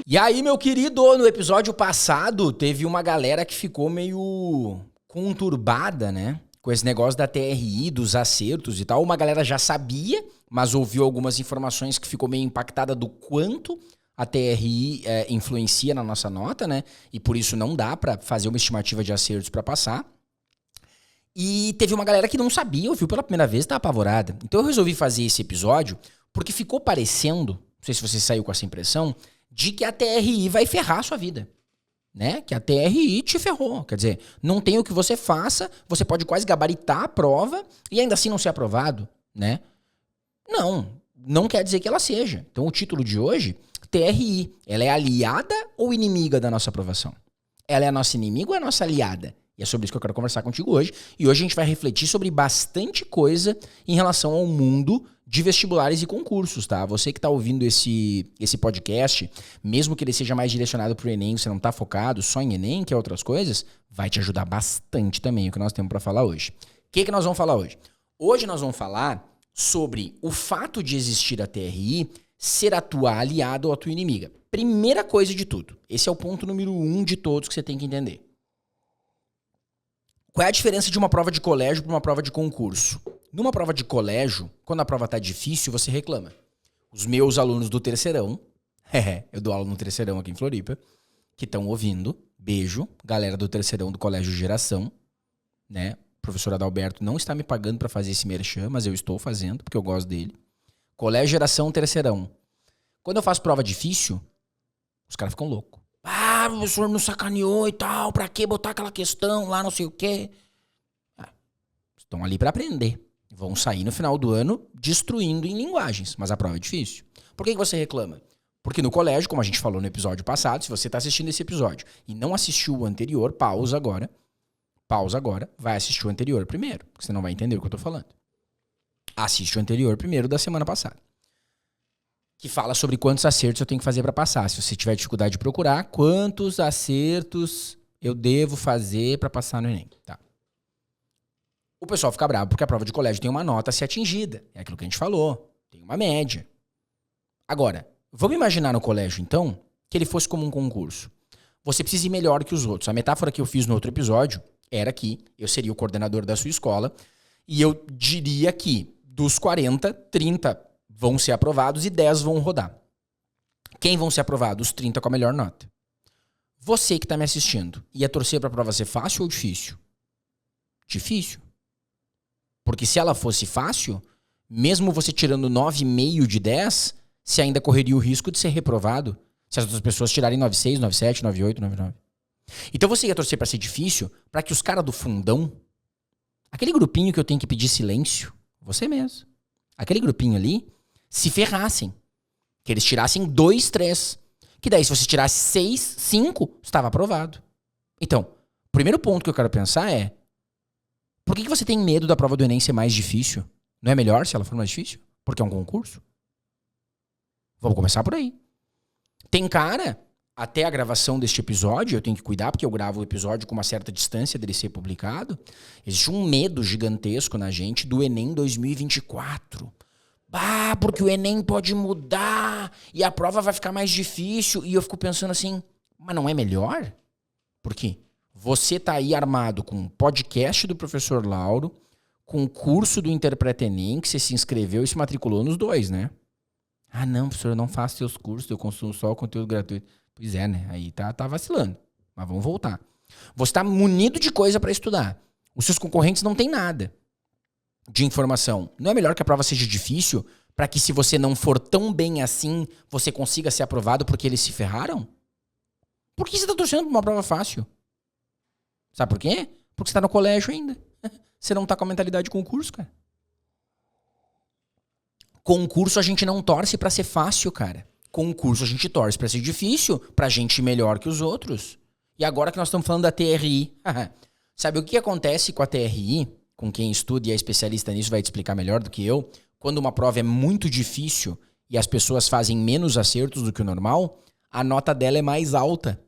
E aí, meu querido, no episódio passado teve uma galera que ficou meio conturbada, né? Com esse negócio da TRI, dos acertos e tal. Uma galera já sabia, mas ouviu algumas informações que ficou meio impactada do quanto a TRI influencia na nossa nota, né? E por isso não dá pra fazer uma estimativa de acertos pra passar. E teve uma galera que não sabia, ouviu pela primeira vez e tá apavorada. Então eu resolvi fazer esse episódio porque ficou parecendo, não sei se você saiu com essa impressão, de que a TRI vai ferrar a sua vida, né? Que a TRI te ferrou. Quer dizer, não tem o que você faça, você pode quase gabaritar a prova e ainda assim não ser aprovado, né? Não quer dizer que ela seja. Então o título de hoje, TRI, ela é aliada ou inimiga da nossa aprovação? Ela é a nossa inimiga ou é a nossa aliada? E é sobre isso que eu quero conversar contigo hoje. E hoje a gente vai refletir sobre bastante coisa em relação ao mundo de vestibulares e concursos, tá? Você que tá ouvindo esse podcast, mesmo que ele seja mais direcionado pro Enem, você não tá focado só em Enem, que é outras coisas, vai te ajudar bastante também o que nós temos para falar hoje. O que nós vamos falar hoje? Hoje nós vamos falar sobre o fato de existir a TRI ser a tua aliada ou a tua inimiga. Primeira coisa de tudo, esse é o ponto número 1 de todos que você tem que entender. Qual é a diferença de uma prova de colégio para uma prova de concurso? Numa prova de colégio, quando a prova está difícil, você reclama. Os meus alunos do terceirão, eu dou aula no terceirão aqui em Floripa, que estão ouvindo, beijo, galera do terceirão do Colégio Geração, né? O professor Adalberto não está me pagando para fazer esse merchan, mas eu estou fazendo, porque eu gosto dele. Colégio Geração, terceirão. Quando eu faço prova difícil, os caras ficam loucos. Ah, o professor nos sacaneou e tal, pra que botar aquela questão lá, não sei o quê. Estão ali pra aprender. Vão sair no final do ano destruindo em linguagens, mas a prova é difícil. Por que você reclama? Porque no colégio, como a gente falou no episódio passado, se você tá assistindo esse episódio e não assistiu o anterior, pausa agora, vai assistir o anterior primeiro, porque você não vai entender o que eu tô falando. Assiste o anterior primeiro da semana passada, que fala sobre quantos acertos eu tenho que fazer para passar. Se você tiver dificuldade de procurar, quantos acertos eu devo fazer para passar no Enem. Tá. O pessoal fica bravo porque a prova de colégio tem uma nota a ser atingida. É aquilo que a gente falou. Tem uma média. Agora, vamos imaginar no colégio, então, que ele fosse como um concurso. Você precisa ir melhor que os outros. A metáfora que eu fiz no outro episódio era que eu seria o coordenador da sua escola e eu diria que dos 40, 30 vão ser aprovados e 10 vão rodar. Quem vão ser aprovados? Os 30 com a melhor nota. Você que está me assistindo, ia torcer para a prova ser fácil ou difícil? Difícil. Porque se ela fosse fácil, mesmo você tirando 9,5 de 10, você ainda correria o risco de ser reprovado se as outras pessoas tirarem 9,6, 9,7, 9,8, 9,9. Então você ia torcer para ser difícil, para que os caras do fundão, aquele grupinho que eu tenho que pedir silêncio, você mesmo, aquele grupinho ali, se ferrassem. Que eles tirassem 2, 3. Que daí, se você tirasse 6, 5, estava aprovado. Então, o primeiro ponto que eu quero pensar é: por que você tem medo da prova do Enem ser mais difícil? Não é melhor se ela for mais difícil? Porque é um concurso? Vamos começar por aí. Tem cara, até a gravação deste episódio, eu tenho que cuidar porque eu gravo o episódio com uma certa distância dele ser publicado. Existe um medo gigantesco na gente do Enem 2024. Porque o Enem pode mudar e a prova vai ficar mais difícil. E eu fico pensando assim, mas não é melhor? Por quê? Você tá aí armado com um podcast do professor Lauro, com o curso do Interpreta Enem, que você se inscreveu e se matriculou nos 2, né? Ah, não, professor, eu não faço seus cursos, eu consumo só o conteúdo gratuito. Pois é, né? Aí tá vacilando. Mas vamos voltar. Você tá munido de coisa para estudar. Os seus concorrentes não têm nada de informação. Não é melhor que a prova seja difícil para que, se você não for tão bem assim, você consiga ser aprovado porque eles se ferraram? Por que você tá torcendo pra uma prova fácil? Sabe por quê? Porque você tá no colégio ainda. Você não tá com a mentalidade de concurso, cara. Concurso a gente não torce pra ser fácil, cara. Concurso a gente torce pra ser difícil, pra gente ir melhor que os outros. E agora que nós estamos falando da TRI, sabe o que acontece com a TRI? Com quem estuda e é especialista nisso vai te explicar melhor do que eu. Quando uma prova é muito difícil e as pessoas fazem menos acertos do que o normal, a nota dela é mais alta.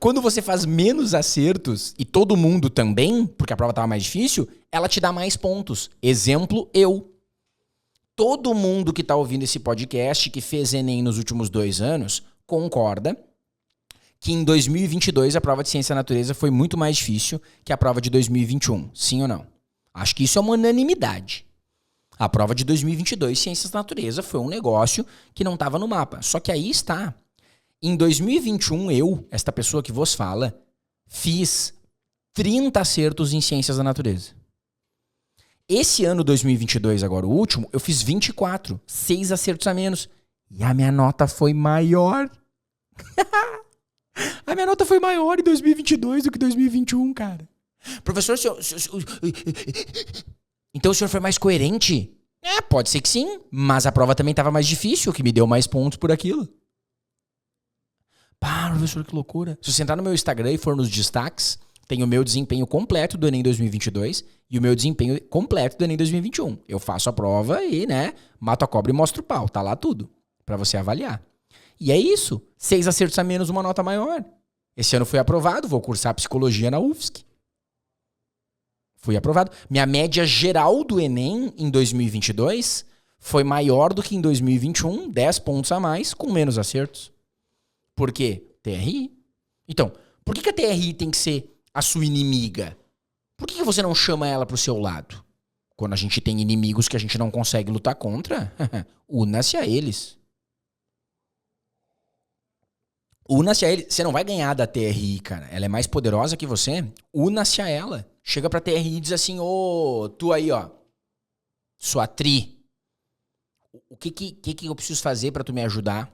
Quando você faz menos acertos e todo mundo também, porque a prova estava mais difícil, ela te dá mais pontos. Exemplo, eu. todo mundo que está ouvindo esse podcast, que fez Enem nos últimos 2 anos, concorda que em 2022 a prova de Ciência da Natureza foi muito mais difícil que a prova de 2021. Sim ou não? Acho que isso é uma unanimidade. A prova de 2022, Ciências da Natureza, foi um negócio que não estava no mapa. Só que aí está. Em 2021, eu, esta pessoa que vos fala, fiz 30 acertos em Ciências da Natureza. Esse ano 2022, agora o último, eu fiz 24, 6 acertos a menos. E a minha nota foi maior. A minha nota foi maior em 2022 do que 2021, cara. Professor, então o senhor foi mais coerente? Pode ser que sim, mas a prova também estava mais difícil, que me deu mais pontos por aquilo. Pá, professor, que loucura. Se você entrar no meu Instagram e for nos destaques, tem o meu desempenho completo do Enem 2022 e o meu desempenho completo do Enem 2021. Eu faço a prova e, mato a cobra e mostro o pau. Tá lá tudo, pra você avaliar. E é isso. 6 acertos a menos, uma nota maior. Esse ano fui aprovado, vou cursar psicologia na UFSC. Fui aprovado. Minha média geral do Enem em 2022 foi maior do que em 2021, 10 pontos a mais, com menos acertos. Por quê? TRI. Então, por que a TRI tem que ser a sua inimiga? Por que você não chama ela pro seu lado? Quando a gente tem inimigos que a gente não consegue lutar contra, una-se a eles. Una-se a eles. Você não vai ganhar da TRI, cara. Ela é mais poderosa que você. Una-se a ela. Chega pra TRI e diz assim, tu aí, sua tri. O que eu preciso fazer pra tu me ajudar?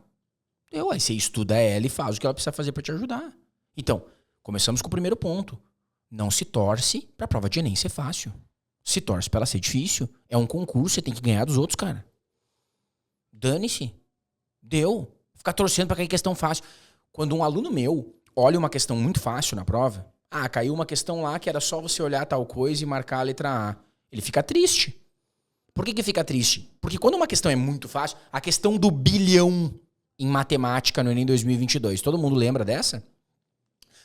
Aí você estuda ela e faz o que ela precisa fazer pra te ajudar. Então, começamos com o primeiro ponto. Não se torce pra prova de Enem ser fácil. Se torce pra ela ser difícil. É um concurso, você tem que ganhar dos outros, cara. Dane-se. Deu. Ficar torcendo pra cair questão fácil. Quando um aluno meu olha uma questão muito fácil na prova, caiu uma questão lá que era só você olhar tal coisa e marcar a letra A. Ele fica triste. Por que fica triste? Porque quando uma questão é muito fácil, a questão do bilhão em matemática no Enem 2022, todo mundo lembra dessa?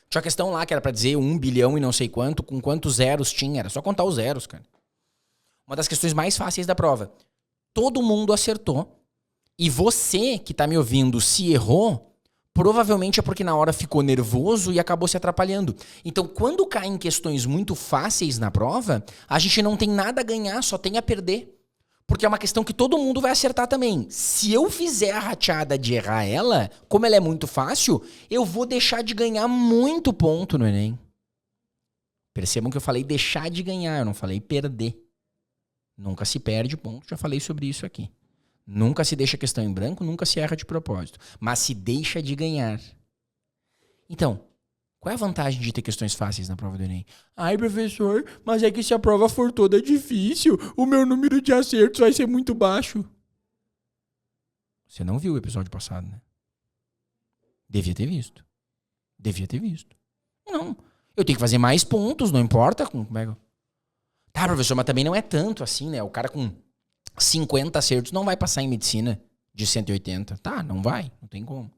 Tinha uma questão lá que era pra dizer 1 bilhão e não sei quanto, com quantos zeros tinha, era só contar os zeros, cara. Uma das questões mais fáceis da prova. Todo mundo acertou. E você que tá me ouvindo, se errou, provavelmente é porque na hora ficou nervoso e acabou se atrapalhando. Então, quando caem questões muito fáceis na prova, a gente não tem nada a ganhar, só tem a perder. Porque é uma questão que todo mundo vai acertar também. Se eu fizer a rateada de errar ela, como ela é muito fácil, eu vou deixar de ganhar muito ponto no Enem. Percebam que eu falei deixar de ganhar, eu não falei perder. Nunca se perde ponto, já falei sobre isso aqui. Nunca se deixa questão em branco, nunca se erra de propósito. Mas se deixa de ganhar. Então, qual é a vantagem de ter questões fáceis na prova do Enem? Ai, professor, mas é que se a prova for toda difícil, o meu número de acertos vai ser muito baixo. Você não viu o episódio passado, né? Devia ter visto. Não. Eu tenho que fazer mais pontos, não importa como é que... Tá, professor, mas também não é tanto assim, né? O cara com 50 acertos não vai passar em medicina de 180. Tá, não vai, não tem como.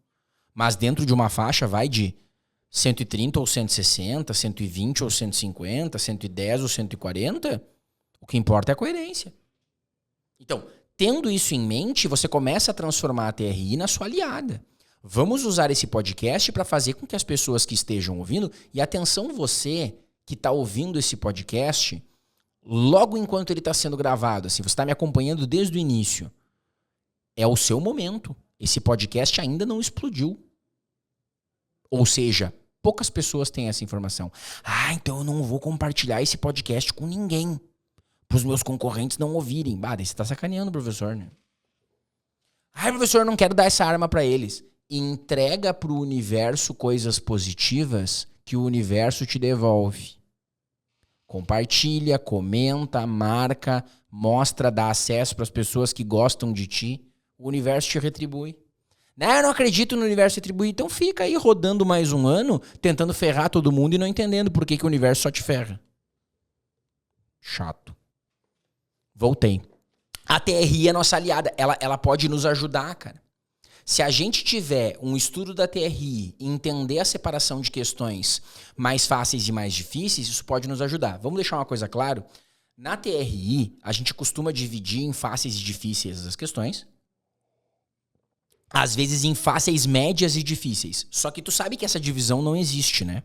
Mas dentro de uma faixa vai de 130 ou 160, 120 ou 150, 110 ou 140, o que importa é a coerência. Então, tendo isso em mente, você começa a transformar a TRI na sua aliada. Vamos usar esse podcast para fazer com que as pessoas que estejam ouvindo, e atenção você que está ouvindo esse podcast, logo enquanto ele está sendo gravado, assim, você está me acompanhando desde o início, é o seu momento. Esse podcast ainda não explodiu. Ou seja, poucas pessoas têm essa informação. Então eu não vou compartilhar esse podcast com ninguém. Para os meus concorrentes não ouvirem. Daí você tá sacaneando o professor, né? Professor, eu não quero dar essa arma para eles. Entrega pro universo coisas positivas que o universo te devolve. Compartilha, comenta, marca, mostra, dá acesso para as pessoas que gostam de ti. O universo te retribui. Eu não acredito no universo retribuir. Então fica aí rodando mais um ano, tentando ferrar todo mundo e não entendendo por que o universo só te ferra. Chato. Voltei. A TRI é nossa aliada. Ela pode nos ajudar, cara. Se a gente tiver um estudo da TRI e entender a separação de questões mais fáceis e mais difíceis, isso pode nos ajudar. Vamos deixar uma coisa clara. Na TRI, a gente costuma dividir em fáceis e difíceis as questões. Às vezes em fáceis, médias e difíceis. Só que tu sabe que essa divisão não existe, né?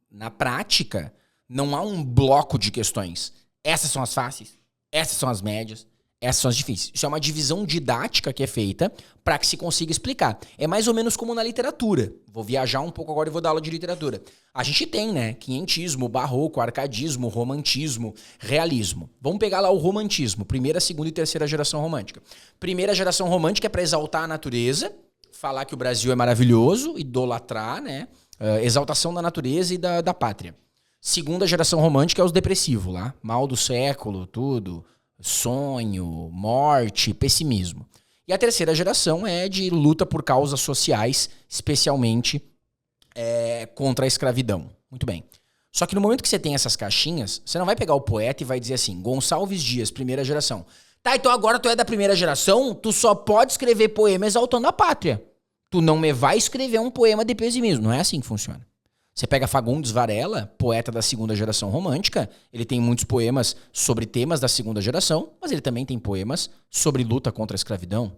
Na prática, não há um bloco de questões. Essas são as fáceis, essas são as médias, essas são as difíceis. Isso é uma divisão didática que é feita para que se consiga explicar. É mais ou menos como na literatura. Vou viajar um pouco agora e vou dar aula de literatura. A gente tem, né? Quinhentismo, barroco, arcadismo, romantismo, realismo. Vamos pegar lá o romantismo. Primeira, segunda e terceira geração romântica. Primeira geração romântica é para exaltar a natureza, falar que o Brasil é maravilhoso, idolatrar, né? Exaltação da natureza e da pátria. Segunda geração romântica é os depressivos lá. Mal do século, tudo. Sonho, morte, pessimismo. E a terceira geração é de luta por causas sociais, especialmente contra a escravidão. Muito bem. Só que no momento que você tem essas caixinhas, você não vai pegar o poeta e vai dizer assim, Gonçalves Dias, primeira geração. Tá, então agora tu é da primeira geração, tu só pode escrever poema exaltando a pátria. Tu não me vai escrever um poema de pessimismo. Não é assim que funciona. Você pega Fagundes Varela, poeta da segunda geração romântica, ele tem muitos poemas sobre temas da segunda geração, mas ele também tem poemas sobre luta contra a escravidão,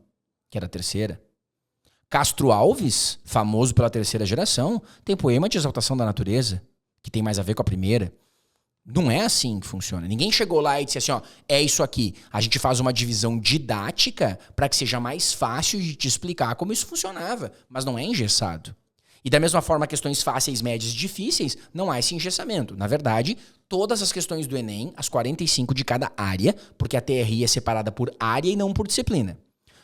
que era a terceira. Castro Alves, famoso pela terceira geração, tem poema de exaltação da natureza, que tem mais a ver com a primeira. Não é assim que funciona. Ninguém chegou lá e disse assim, ó, é isso aqui. A gente faz uma divisão didática para que seja mais fácil de te explicar como isso funcionava, mas não é engessado. E da mesma forma, questões fáceis, médias e difíceis, não há esse engessamento. Na verdade, todas as questões do Enem, as 45 de cada área, porque a TRI é separada por área e não por disciplina.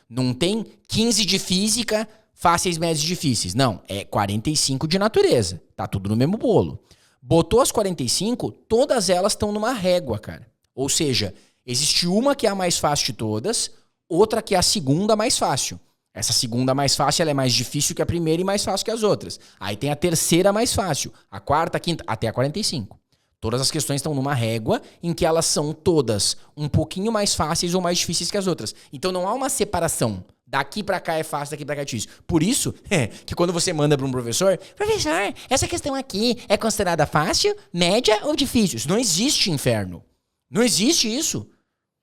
Não tem 15 de física, fáceis, médias e difíceis. Não, é 45 de natureza. Tá tudo no mesmo bolo. Botou as 45, todas elas estão numa régua, cara. Ou seja, existe uma que é a mais fácil de todas, outra que é a segunda mais fácil. Essa segunda mais fácil, ela é mais difícil que a primeira e mais fácil que as outras. Aí tem a terceira mais fácil, a quarta, a quinta, até a 45. Todas as questões estão numa régua em que elas são todas um pouquinho mais fáceis ou mais difíceis que as outras. Então não há uma separação. Daqui pra cá é fácil, daqui pra cá é difícil. Por isso, que quando você manda pra um professor, essa questão aqui é considerada fácil, média ou difícil? Isso não existe, inferno. Não existe isso.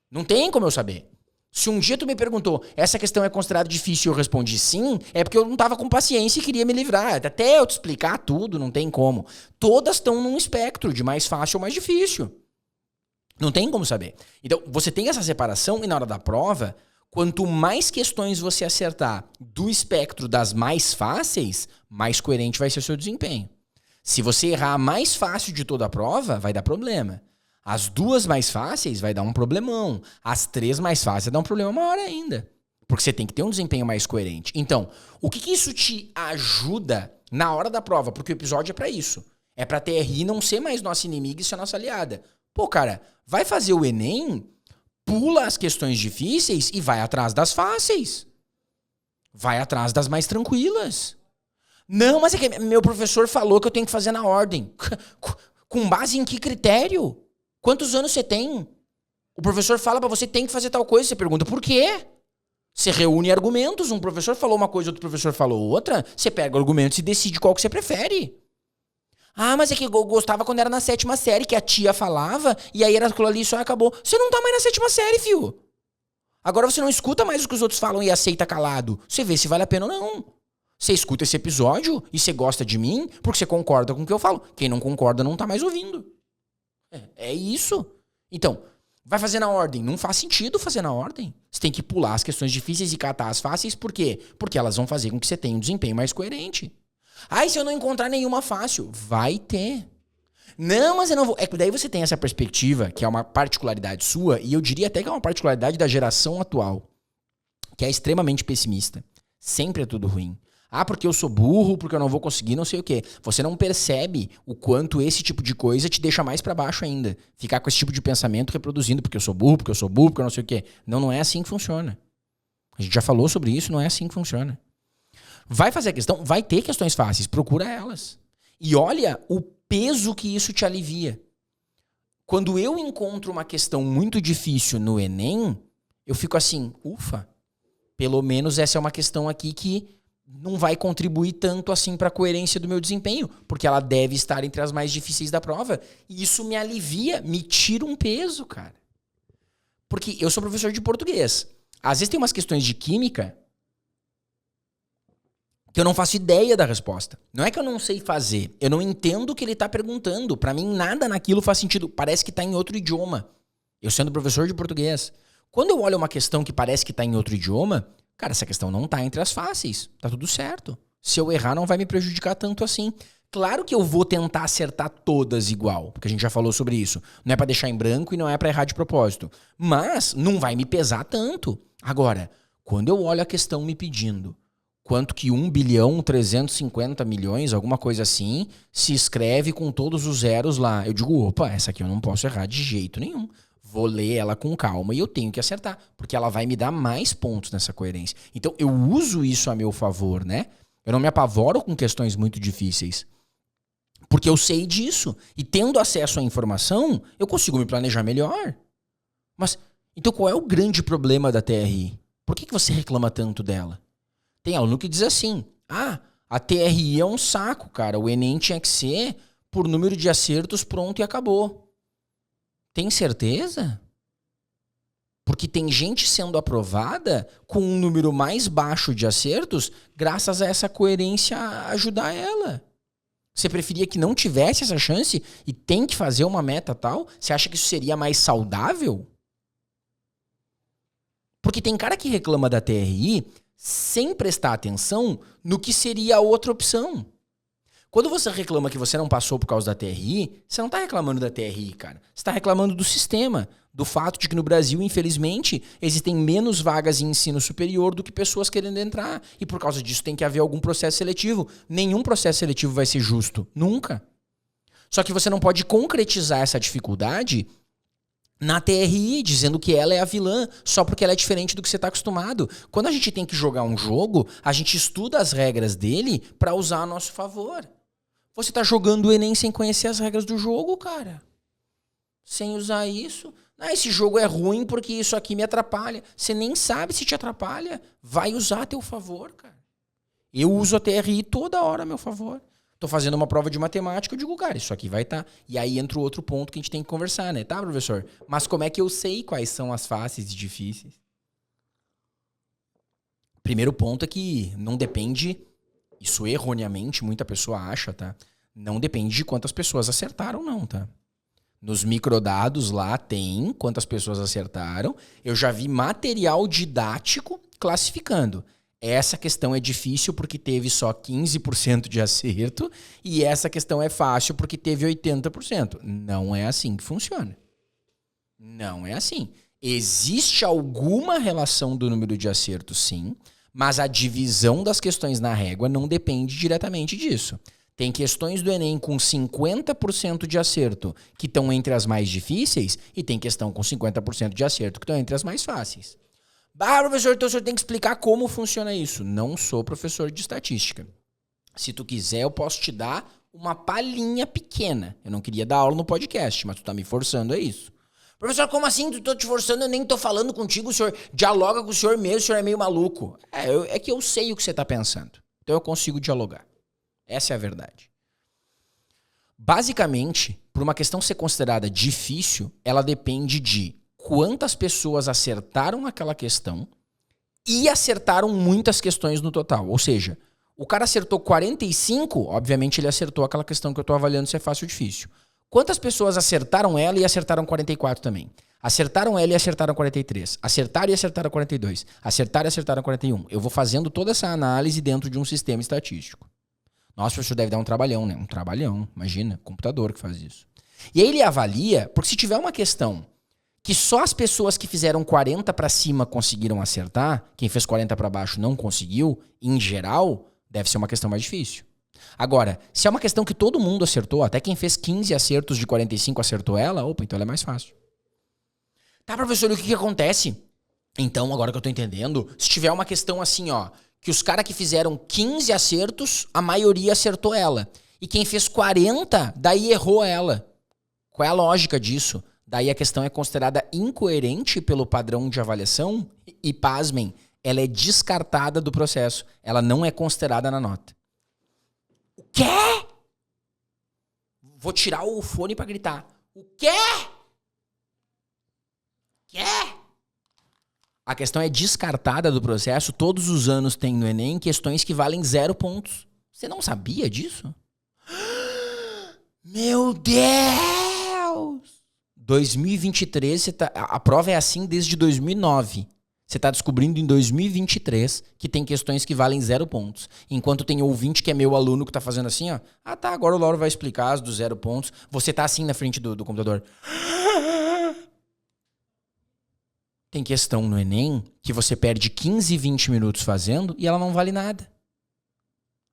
Não tem como eu saber. Se um dia tu me perguntou, essa questão é considerada difícil e eu respondi sim, é porque eu não tava com paciência e queria me livrar. Até eu te explicar tudo, não tem como. Todas estão num espectro de mais fácil ou mais difícil. Não tem como saber. Então, você tem essa separação e na hora da prova, quanto mais questões você acertar do espectro das mais fáceis, mais coerente vai ser o seu desempenho. Se você errar a mais fácil de toda a prova, vai dar problema. As duas mais fáceis vai dar um problemão. As três mais fáceis vai dar um problema maior ainda. Porque você tem que ter um desempenho mais coerente. Então, o que isso te ajuda na hora da prova? Porque o episódio é pra isso. É pra TRI não ser mais nossa inimiga e ser nossa aliada. Pô, cara, vai fazer o Enem, pula as questões difíceis e vai atrás das fáceis. Vai atrás das mais tranquilas. Não, mas é que meu professor falou que eu tenho que fazer na ordem. Com base em que critério? Quantos anos você tem? O professor fala pra você tem que fazer tal coisa. Você pergunta por quê? Você reúne argumentos. Um professor falou uma coisa, outro professor falou outra. Você pega argumentos e decide qual que você prefere. Ah, mas é que eu gostava quando era na 7ª série, que a tia falava, e aí era aquilo ali e só acabou. Você não tá mais na 7ª série, fio. Agora você não escuta mais o que os outros falam e aceita calado. Você vê se vale a pena ou não. Você escuta esse episódio e você gosta de mim porque você concorda com o que eu falo. Quem não concorda não tá mais ouvindo. É isso. Então, vai fazer na ordem. Não faz sentido fazer na ordem. Você tem que pular as questões difíceis e catar as fáceis. Por quê? Porque elas vão fazer com que você tenha um desempenho mais coerente. Ah, e se eu não encontrar nenhuma fácil? Vai ter. Não, mas eu não vou. É que daí você tem essa perspectiva, que é uma particularidade sua, e eu diria até que é uma particularidade da geração atual, que é extremamente pessimista. Sempre é tudo ruim. Ah, porque eu sou burro, porque eu não vou conseguir, não sei o quê. Você não percebe o quanto esse tipo de coisa te deixa mais pra baixo ainda. Ficar com esse tipo de pensamento reproduzindo, porque eu sou burro, porque eu não sei o quê. Não, não é assim que funciona. A gente já falou sobre isso, não é assim que funciona. Vai fazer a questão, vai ter questões fáceis, procura elas. E olha o peso que isso te alivia. Quando eu encontro uma questão muito difícil no Enem, eu fico assim, ufa, pelo menos essa é uma questão aqui que não vai contribuir tanto assim para a coerência do meu desempenho, porque ela deve estar entre as mais difíceis da prova. E isso me alivia, me tira um peso, cara. Porque eu sou professor de português. Às vezes tem umas questões de química que eu não faço ideia da resposta. Não é que eu não sei fazer. Eu não entendo o que ele tá perguntando. Pra mim, nada naquilo faz sentido. Parece que tá em outro idioma. Eu sendo professor de português. Quando eu olho uma questão que parece que tá em outro idioma, cara, essa questão não tá entre as fáceis. Tá tudo certo. Se eu errar, não vai me prejudicar tanto assim. Claro que eu vou tentar acertar todas igual, porque a gente já falou sobre isso. Não é pra deixar em branco e não é pra errar de propósito. Mas não vai me pesar tanto. Agora, quando eu olho a questão me pedindo quanto que 1.350.000.000, alguma coisa assim, se escreve com todos os zeros lá, eu digo, opa, essa aqui eu não posso errar de jeito nenhum. Vou ler ela com calma e eu tenho que acertar, porque ela vai me dar mais pontos nessa coerência. Então eu uso isso a meu favor, né? Eu não me apavoro com questões muito difíceis. Porque eu sei disso. E tendo acesso à informação, eu consigo me planejar melhor. Mas, então qual é o grande problema da TRI? Por que você reclama tanto dela? Tem aluno que diz assim, a TRI é um saco, cara. O Enem tinha que ser por número de acertos, pronto e acabou. Tem certeza? Porque tem gente sendo aprovada com um número mais baixo de acertos graças a essa coerência ajudar ela. Você preferia que não tivesse essa chance e tem que fazer uma meta tal? Você acha que isso seria mais saudável? Porque tem cara que reclama da TRI sem prestar atenção no que seria a outra opção. Quando você reclama que você não passou por causa da TRI, você não está reclamando da TRI, cara. Você está reclamando do sistema, do fato de que no Brasil, infelizmente, existem menos vagas em ensino superior do que pessoas querendo entrar. E por causa disso tem que haver algum processo seletivo. Nenhum processo seletivo vai ser justo. Nunca. Só que você não pode concretizar essa dificuldade na TRI, dizendo que ela é a vilã, só porque ela é diferente do que você está acostumado. Quando a gente tem que jogar um jogo, a gente estuda as regras dele para usar a nosso favor. Você tá jogando o Enem sem conhecer as regras do jogo, cara. Sem usar isso. Esse jogo é ruim porque isso aqui me atrapalha. Você nem sabe se te atrapalha. Vai usar a teu favor, cara. Eu uso a TRI toda hora a meu favor. Tô fazendo uma prova de matemática, eu digo, cara, isso aqui vai estar. E aí entra o outro ponto que a gente tem que conversar, né? Tá, professor? Mas como é que eu sei quais são as fáceis e difíceis? Primeiro ponto é que não depende... Isso erroneamente muita pessoa acha, tá? Não depende de quantas pessoas acertaram, não, tá? Nos microdados lá tem quantas pessoas acertaram. Eu já vi material didático classificando. Essa questão é difícil porque teve só 15% de acerto e essa questão é fácil porque teve 80%. Não é assim que funciona. Não é assim. Existe alguma relação do número de acertos, sim, mas a divisão das questões na régua não depende diretamente disso. Tem questões do Enem com 50% de acerto que estão entre as mais difíceis e tem questão com 50% de acerto que estão entre as mais fáceis. Professor, então o senhor tem que explicar como funciona isso. Não sou professor de estatística. Se tu quiser, eu posso te dar uma palhinha pequena. Eu não queria dar aula no podcast, mas tu tá me forçando a isso. Professor, como assim? Tu tô te forçando, eu nem tô falando contigo, o senhor dialoga com o senhor mesmo, o senhor é meio maluco. É que eu sei o que você tá pensando. Então eu consigo dialogar. Essa é a verdade. Basicamente, por uma questão ser considerada difícil, ela depende de quantas pessoas acertaram aquela questão e acertaram muitas questões no total. Ou seja, o cara acertou 45, obviamente ele acertou aquela questão que eu tô avaliando se é fácil ou difícil. Quantas pessoas acertaram ela e acertaram 44 também? Acertaram ela e acertaram 43. Acertaram e acertaram 42. Acertaram e acertaram 41. Eu vou fazendo toda essa análise dentro de um sistema estatístico. Nossa, o professor deve dar um trabalhão, né? Um trabalhão, imagina, computador que faz isso. E aí ele avalia, porque se tiver uma questão que só as pessoas que fizeram 40 para cima conseguiram acertar, quem fez 40 para baixo não conseguiu, em geral, deve ser uma questão mais difícil. Agora, se é uma questão que todo mundo acertou, até quem fez 15 acertos de 45 acertou ela, opa, então ela é mais fácil. Tá, professor, e o que acontece? Então, agora que eu tô entendendo, se tiver uma questão assim, ó, que os caras que fizeram 15 acertos, a maioria acertou ela. E quem fez 40, daí errou ela. Qual é a lógica disso? Daí a questão é considerada incoerente pelo padrão de avaliação e, pasmem, ela é descartada do processo. Ela não é considerada na nota. O quê? Vou tirar o fone pra gritar. O quê? Quê? A questão é descartada do processo. Todos os anos tem no Enem questões que valem 0 pontos. Você não sabia disso? Meu Deus! 2023, a prova é assim desde 2009. Você está descobrindo em 2023 que tem questões que valem 0 pontos. Enquanto tem ouvinte que é meu aluno que está fazendo assim, ó. Ah, tá, agora o Lauro vai explicar as dos 0 pontos. Você tá assim na frente do computador. Tem questão no Enem que você perde 15, 20 minutos fazendo e ela não vale nada.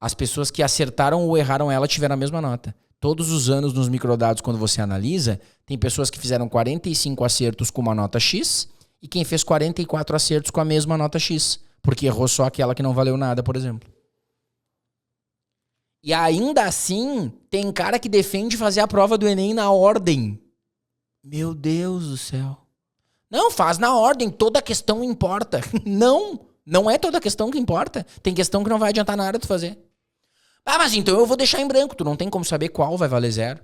As pessoas que acertaram ou erraram ela tiveram a mesma nota. Todos os anos nos microdados, quando você analisa, tem pessoas que fizeram 45 acertos com uma nota X e quem fez 44 acertos com a mesma nota X, porque errou só aquela que não valeu nada, por exemplo. E ainda assim, tem cara que defende fazer a prova do Enem na ordem. Meu Deus do céu. Não, faz na ordem, toda questão importa. Não é toda questão que importa. Tem questão que não vai adiantar nada tu fazer. Ah, mas então eu vou deixar em branco. Tu não tem como saber qual vai valer 0.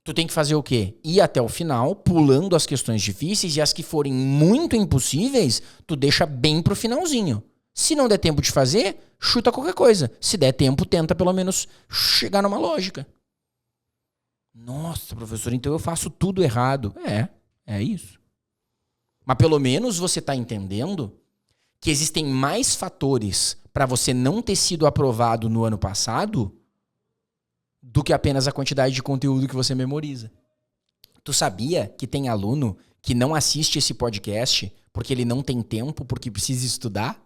Tu tem que fazer o quê? Ir até o final, pulando as questões difíceis, e as que forem muito impossíveis, tu deixa bem pro finalzinho. Se não der tempo de fazer, chuta qualquer coisa. Se der tempo, tenta pelo menos chegar numa lógica. Nossa, professor, então eu faço tudo errado. É isso. Mas pelo menos você está entendendo que existem mais fatores para você não ter sido aprovado no ano passado do que apenas a quantidade de conteúdo que você memoriza. Tu sabia que tem aluno que não assiste esse podcast porque ele não tem tempo, porque precisa estudar?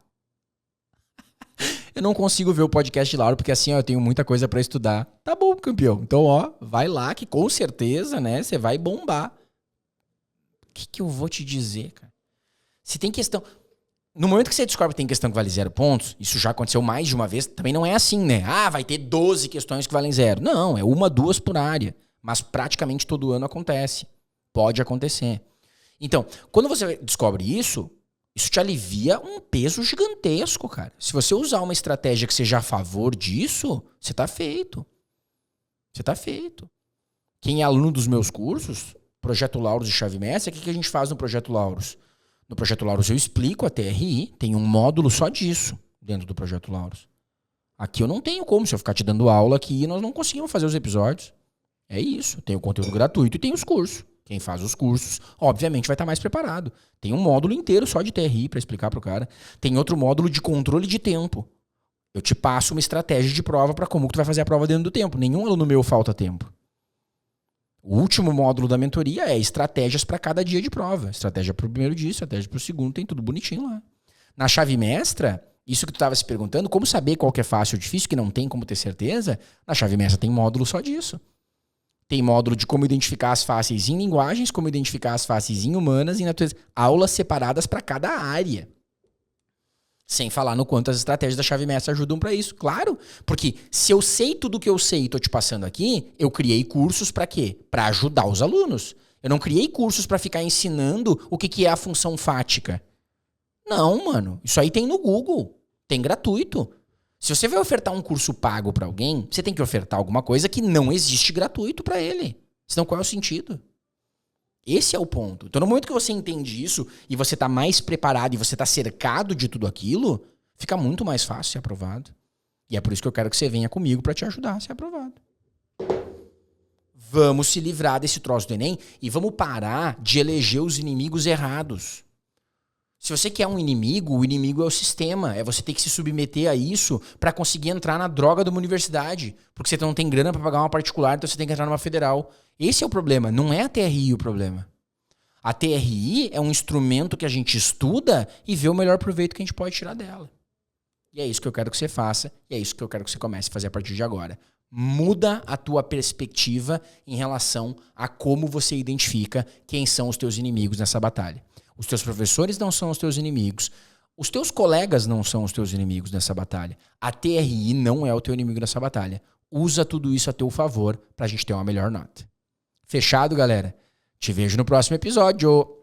Eu não consigo ver o podcast de Lauro porque assim, ó, eu tenho muita coisa para estudar. Tá bom, campeão. Então, ó, vai lá que com certeza, né, você vai bombar. O que eu vou te dizer, cara? Se tem questão... No momento que você descobre que tem questão que vale 0 pontos, isso já aconteceu mais de uma vez, também não é assim, né? Ah, vai ter 12 questões que valem 0. Não, é 1, 2 por área. Mas praticamente todo ano acontece. Pode acontecer. Então, quando você descobre isso te alivia um peso gigantesco, cara. Se você usar uma estratégia que seja a favor disso, você tá feito. Você tá feito. Quem é aluno dos meus cursos, Projeto Lauros e Chave Mestra, o que a gente faz no Projeto Lauros? No Projeto Lauros eu explico a TRI, tem um módulo só disso dentro do Projeto Lauros. Aqui eu não tenho como, se eu ficar te dando aula aqui, nós não conseguimos fazer os episódios. É isso, tem o conteúdo gratuito e tem os cursos. Quem faz os cursos, obviamente, vai estar mais preparado. Tem um módulo inteiro só de TRI para explicar pro cara. Tem outro módulo de controle de tempo. Eu te passo uma estratégia de prova para como que tu vai fazer a prova dentro do tempo. Nenhum aluno meu falta tempo. O último módulo da mentoria é estratégias para cada dia de prova. Estratégia para o primeiro dia, estratégia para o segundo, tem tudo bonitinho lá. Na chave mestra, isso que tu estava se perguntando, como saber qual que é fácil ou difícil, que não tem como ter certeza, na chave mestra tem módulo só disso. Tem módulo de como identificar as faces em linguagens, como identificar as faces em humanas e natureza. Aulas separadas para cada área. Sem falar no quanto as estratégias da chave mestra ajudam para isso. Claro, porque se eu sei tudo o que eu sei e tô te passando aqui, eu criei cursos para quê? Para ajudar os alunos. Eu não criei cursos para ficar ensinando o que é a função fática. Não, mano. Isso aí tem no Google. Tem gratuito. Se você vai ofertar um curso pago para alguém, você tem que ofertar alguma coisa que não existe gratuito para ele. Senão qual é o sentido? Esse é o ponto. Então, no momento que você entende isso e você está mais preparado e você está cercado de tudo aquilo, fica muito mais fácil ser aprovado. E é por isso que eu quero que você venha comigo para te ajudar a ser aprovado. Vamos se livrar desse troço do Enem e vamos parar de eleger os inimigos errados. Se você quer um inimigo, o inimigo é o sistema. É você ter que se submeter a isso para conseguir entrar na droga de uma universidade. Porque você não tem grana para pagar uma particular, então você tem que entrar numa federal. Esse é o problema, não é a TRI o problema. A TRI é um instrumento que a gente estuda e vê o melhor proveito que a gente pode tirar dela. E é isso que eu quero que você faça, e é isso que eu quero que você comece a fazer a partir de agora. Muda a tua perspectiva em relação a como você identifica quem são os teus inimigos nessa batalha. Os teus professores não são os teus inimigos. Os teus colegas não são os teus inimigos nessa batalha. A TRI não é o teu inimigo nessa batalha. Usa tudo isso a teu favor pra gente ter uma melhor nota. Fechado, galera? Te vejo no próximo episódio.